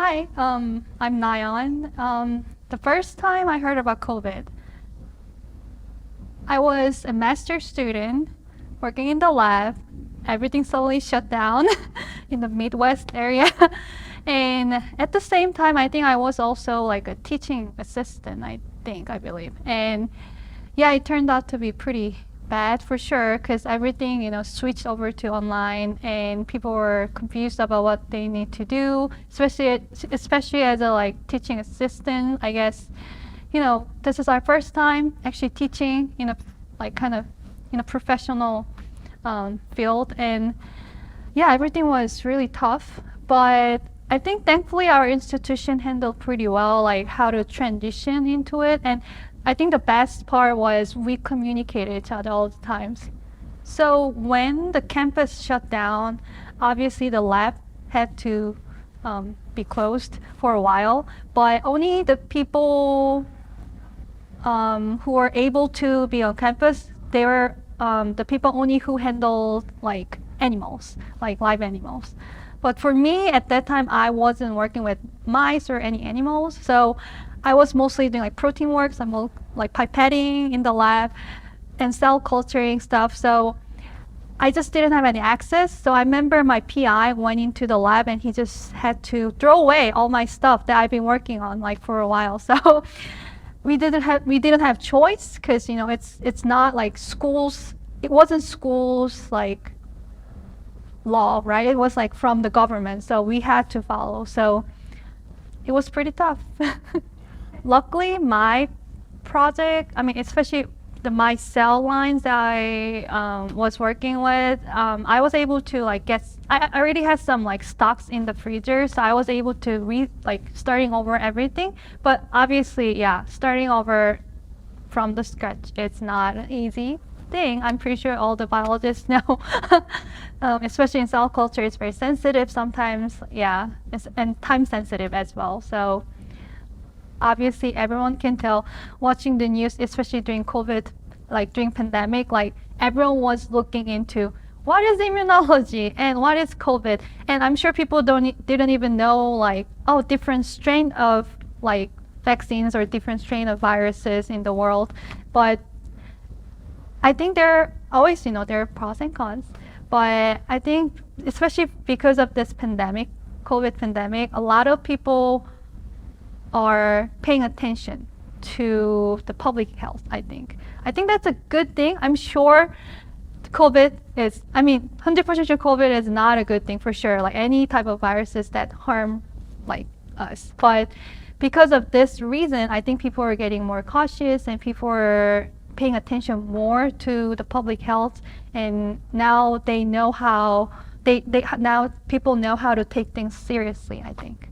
Hi, I'm Nayeon. The first time I heard about COVID, I was a master's student working in the lab. Everything suddenly shut down in the Midwest area. And at the same time, I think I was also like a teaching assistant, I believe. And yeah, it turned out to be pretty bad for sure because everything, switched over to online and people were confused about what they need to do, especially as a like teaching assistant, I guess. This is our first time actually teaching in a like kind of in a professional field, and yeah, everything was really tough. But I think thankfully our institution handled pretty well, like how to transition into it. And I think the best part was we communicated each other all the times. So when the campus shut down, obviously the lab had to be closed for a while, but only the people who were able to be on campus, they were the people only who handled like animals, like live animals. But for me at that time, I wasn't working with mice or any animals, so I was mostly doing like protein work, some like pipetting in the lab and cell culturing stuff. So I just didn't have any access. So I remember my PI went into the lab and he just had to throw away all my stuff that I've been working on like for a while. So we didn't have choice because it's not like schools. It wasn't schools like law, right? It was like from the government, so we had to follow. So it was pretty tough. Luckily, my project, I mean, especially my cell lines that I was working with, I was able to like I already had some like stocks in the freezer, so I was able to starting over everything. But obviously, yeah, starting over from the scratch, it's not an easy thing. I'm pretty sure all the biologists know, especially in cell culture, it's very sensitive sometimes, yeah, and time sensitive as well. So obviously everyone can tell watching the news, especially during COVID, like during pandemic, like everyone was looking into what is immunology and what is COVID. And I'm sure people didn't even know like, oh, different strain of like vaccines or different strain of viruses in the world. But I think there are always, there are pros and cons. But I think especially because of this pandemic, COVID pandemic, a lot of people are paying attention to the public health, I think. I think that's a good thing. I'm sure COVID is, 100% sure COVID is not a good thing for sure, like any type of viruses that harm like us. But because of this reason, I think people are getting more cautious and people are paying attention more to the public health, and now they know how, now people know how to take things seriously, I think.